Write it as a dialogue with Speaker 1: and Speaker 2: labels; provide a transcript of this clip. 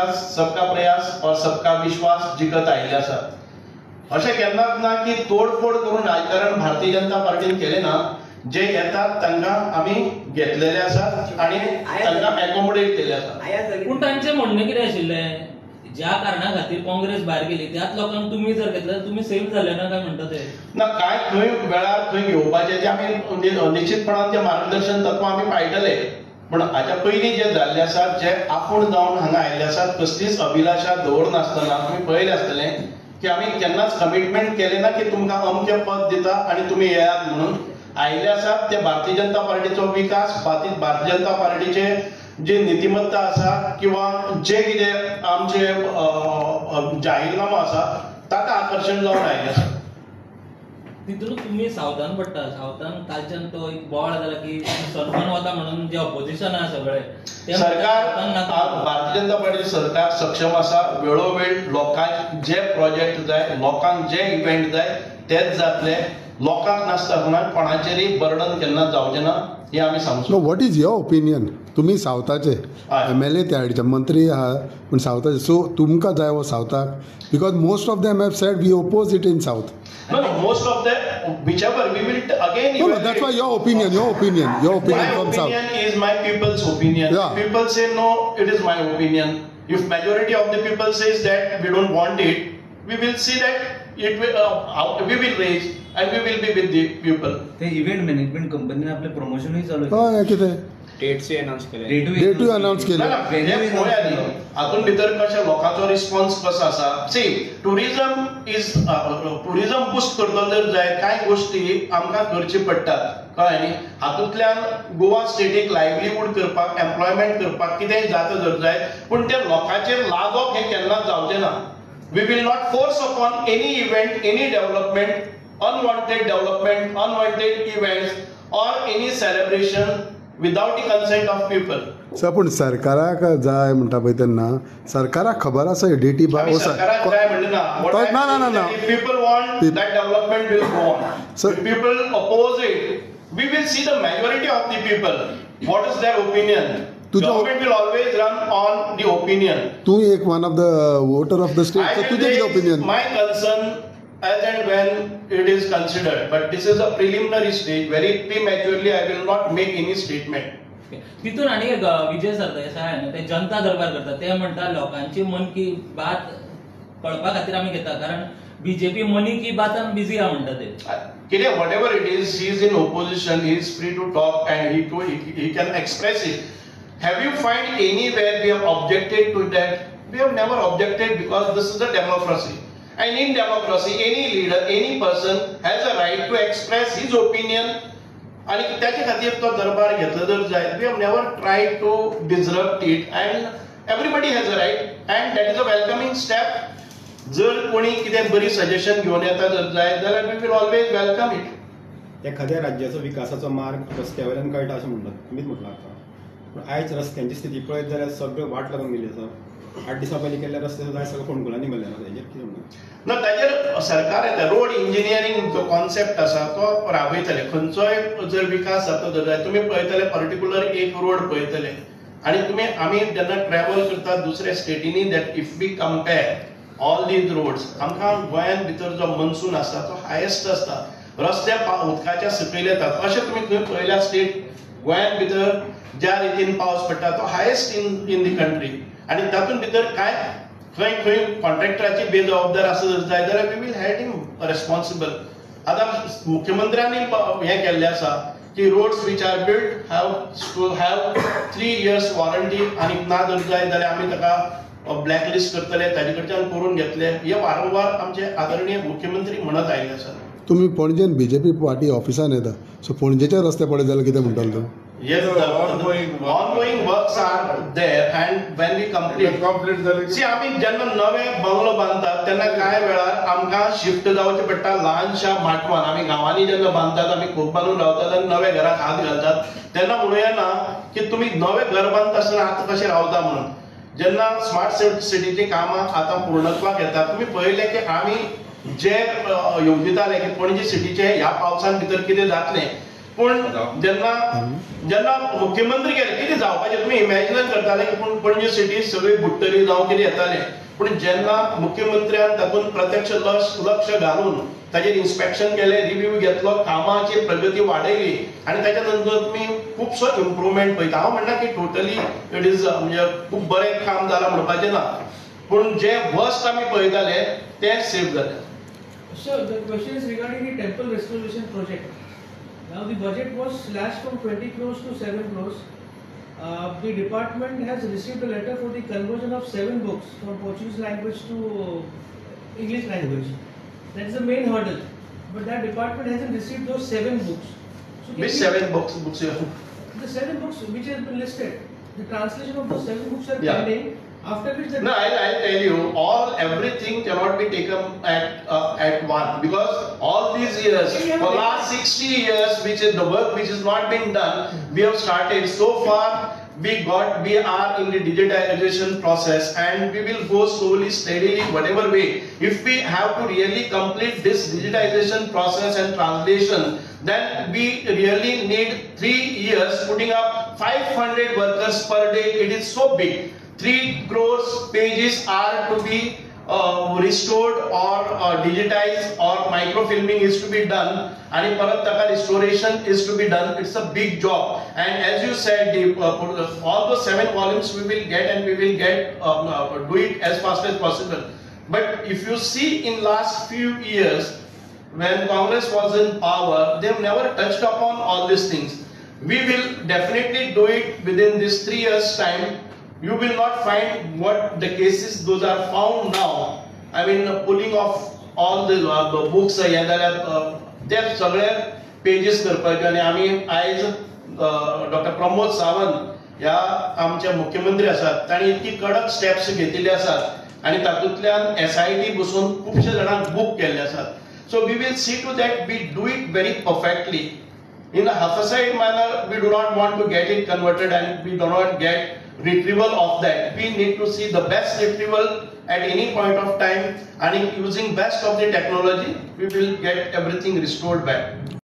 Speaker 1: विकास सबका प्रयास और सबका विश्वास जिखत आयिल्ले आसा. अशें केन्नाच ना की तोडफोड करून राजकारण भारतीय जनता पार्टीन केलें ना. जे येतात तांकां आमी घेतलेले आसात आनी तांकां एकोमोडेट केले आसा.
Speaker 2: पूण तांचें म्हणणें कितें आशिल्लें, ज्या कारणा खातीर काँग्रेस भायर गेली त्याच लोकांक तुम्ही जर घेतलं तर तुम्ही सेफ झाले ना काय म्हणता ते?
Speaker 1: ना काय खंय वेळार खंय घेवपाचें तें आमी निश्चितपणान तें मार्गदर्शन तत्व आमी पाळटले. पण हाच्या पयलीं जे जाल्ले आसात, जे आपूण जावन हांगा आयिल्ले आसात, कसलीच अभिलाषा दवरनासतना तुमी पळयलें आसतलें की आमी केन्नाच कमिटमेंट केलें ना की तुमकां अमकें पद दिता आनी तुमी येयात म्हणून. आयिल्ले आसात ते भारतीय जनता पार्टीचो विकास, भारतीय जनता पार्टीचे जे नीतिमत्ता आसा किंवा जे कितें आमचे जाहीरनामो आसा ताका आकर्शण जावन आयिल्ले आसा.
Speaker 2: तितून तुम्ही सावधान पडटा. सावधान कालच्यान तो एक बोवाळ जाला की सरकार वता म्हणून जे ऑपोजिशन आहा सगळे
Speaker 1: सरकार, भारतीय जनता पार्टी सरकार सक्षम आसा. वेळोवेळ लोकांक जे प्रोजेक्ट जाय, लोकांक जे इव्हेंट जाय तेच जातले. लोकांक नासतना कोणाचेरय बर्डन केन्ना जावचें ना हे आमी सांगू.
Speaker 3: What is your opinion? तुम्ही सावथाचे MLA त्या हाडीचे मंत्री आहात पूण सावथाचे, सो तुमकां जाय वो सावथाक? Because most of them have said we oppose it in south.
Speaker 1: No, most of them, whichever we will again.
Speaker 3: No, that's why your opinion from
Speaker 1: my
Speaker 3: south.
Speaker 1: opinion is my people's opinion.
Speaker 3: Yeah.
Speaker 1: People say no, it is my opinion. If majority of the people says that we don't want it, we will see that it will we will raise and we will be with the people.
Speaker 4: ते event management कंपनीने आपले प्रमोशनही चालू
Speaker 3: केले. हय कितें
Speaker 5: dates announce केले.
Speaker 3: डेटूय announce केले.
Speaker 1: हातून भितर कशें लोकांचो रिस्पॉन्स कसो आसा. सी टुरिझम बुस्ट करतलो जर जाय कांय गोश्टी आमकां करची पडटात, कळ्ळें न्ही. हातूंतल्यान गोवा स्टेटीक लायव्हलीहूड करपाक, एम्प्लॉयमेंट करपाक कितेंय जाता जर जाय, पूण त्या लोकांचेर लादप हें केन्नाच जावचें ना. We will not force upon any event, any development, unwanted development, unwanted events or any celebration without the consent of people.
Speaker 3: Sir पूण सरकाराक जाय म्हणटा पळय तेन्ना सरकाराक खबर आसा डेटी
Speaker 1: सरकाराक जाय म्हणना.
Speaker 3: ना
Speaker 1: people want that development will go on.
Speaker 3: So
Speaker 1: if people oppose it, we will see the majority of the people what is their opinion. Government will always run on the opinion.
Speaker 3: तू एक one of the voter of the state, so तुझे कितें opinion?
Speaker 1: My concern as and when it is considered, but this is a preliminary stage. Very prematurely I will not make any statement.
Speaker 2: तिथून आणि एक विजय सरदेसाय आहे ना, ते जनता दरबार करतात. ते म्हणतात लोकांची मन की बात कळपा खातीर आमी घेता, कारण बीजेपी मनी की बातान बिझी आहा म्हणटा ते.
Speaker 1: कितें whatever it is, he is in opposition, he is free to talk and he can express it. Have you find anywhere we have objected to that? We have never objected because this is a democracy. And in democracy, any leader, any person has a right to express his opinion. आणि त्याच्या खातीर तो दरबार घेतलो जर जाय, we have never tried to disrupt it and everybody has a right and that is a welcoming step. जर कोणी कितें बरी सजेशन घेवन येता जर जाय जाल्यार we will always welcome it.
Speaker 6: एखाद्या राज्याचो विकासाचो मार्ग रस्त्यावयल्यान कळटा अशें म्हणटात, तुमीच म्हटलां आतां. पूण आयज रस्त्यांची स्थिती पळयत जाल्यार सगळ्यो वाट लागून गेली आसा. 8 दिसां पयलीं केल्ल्या रस्त्याचो जाय सगळो फोंडकुलांनी घाल्ले ना. तेजेर कितें म्हणटा?
Speaker 1: ना ताजेर सरकार येता. रोड इंजिनियरींग जो कॉन्सेप्ट आसा तो राबयतले. खंयचोय जर विकास जाता जर जाय, तुमी पळयतले पर्टिक्युलर एक रोड पळयतले आनी आमी जेन्ना ट्रॅव्हल करतात दुसऱ्या स्टेटींनी, that if we compare all these roads, आमकां गोंयांत भितर जो मनसून आसा तो हायेस्ट आसता. रस्ते उदकाच्या सकयल येतात. अशें तुमी खंय पळयल्या स्टेट गोंयांत भितर ज्या रितीन पावस पडटा तो हायेस्ट इन दी कंट्री. आणि तातूंत भितर कांय खंय कॉन्ट्रॅक्टराची बेजबाबदार आसा जर जाय जाल्यार we will held him responsible. आतां मुख्यमंत्र्यांनी हें केल्लें आसा की roads which are build have 3 years warranty, आनी ना जर जाय जाल्यार आमी ताका ब्लॅकलिस्ट करतले, ताजे कडच्यान करून घेतले. हे वारंवार आमचे आदरणीय मुख्यमंत्री म्हणत आयिल्ले आसात.
Speaker 3: तुम्ही पणजेन बीजेपी पार्टी ऑफिसान येता, सो पणजेचे रस्ते पडले जाल्यार कितें म्हणटालो तूं?
Speaker 1: Yes, the ongoing works are there and when we complete. See, आमी जेन्ना नवे बंगलो बांदतात तेन्ना कांय वेळार आमकां शिफ्ट जावचें पडटा ल्हानशा माटवान. आमी गांवांनी जेन्ना बांदतात, आमी खूब बांदून रावतात आनी नवे घराक हात घालतात, तेन्ना म्हणूया ना की तुमी नवें घर बांदता आसतना आतां कशें रावता म्हणून. जेन्ना स्मार्ट सिटीची कामां आतां पूर्णत्वाक येतात, तुमी पळयलें की आमी जे येवजिताले की पणजी सिटीचे ह्या पावसान भितर कितें जातलें, पूण जेन्ना जेन्ना मुख्यमंत्री गेले कितें जावपाचें तुमी इमॅजिन करताले की पूण पणजे सिटी सगळी बुडटली जावं कितें येतालें, पूण जेन्ना मुख्यमंत्र्यान तातूंत प्रत्यक्ष लक्ष घालून ताचेर इन्स्पेक्शन केलें, रिव्ह्यू घेतलो, कामाची प्रगती वाडयली आनी ताच्या नंतर तुमी खुबसो इम्प्रुवमेंट पळयता. हांव म्हणना की टोटली इट इज म्हणजे खूब बरें काम जालां म्हणपाचें ना, पूण जे वर्स्ट आमी पळयताले ते सेफ जाले.
Speaker 5: So the question is regarding the temple restoration project. Now the budget was slashed from 20 crores to 7 crores. The department has received a letter for the conversion of 7 books from Portuguese language to English language. That is the main hurdle. But that department hasn't received those 7 books. So
Speaker 1: Which 7 books you have?
Speaker 5: the 7 books which has been listed. The translation of those 7 books are
Speaker 1: Yeah.
Speaker 5: pending. After which the
Speaker 1: No, I'll tell you, everything cannot be taken at one, because all these years, for last 60 years, which is the work which has not been done, we have started. So far, we are in the digitization process, and we will go slowly, steadily, whatever way. If we have to really complete this digitization process and translation, then we really need 3 years, putting up 500 workers per day. It is so big. 3 crores pages are to be restored or digitized, or microfilming is to be done, and parat taka restoration is to be done. It's a big job, and as you said, all the 7 volumes we will get, and we will get do it as fast as possible. But if you see in last few years, when Congress was in power, they've never touched upon all these things. We will definitely do it within this 3 years time. You will not find what the cases those are found now. I mean, pulling off all the books, ते सगळे pages करपाचे. आनी आमी आयज doctor Pramod Sawant ह्या आमचे मुख्यमंत्री आसात, तांणी इतकी कडक स्टेप्स घेतिल्ले आसात, आनी तातूंतल्यान SIT बसून खुबशे जाणांक बूक केल्ले आसात. So we will see to that we do it very perfectly. In a haphazard manner, we do not want to get it converted, and we do not get retrieval of that. We need to see the best retrieval at any point of time, and using best of the technology, we will get everything restored back.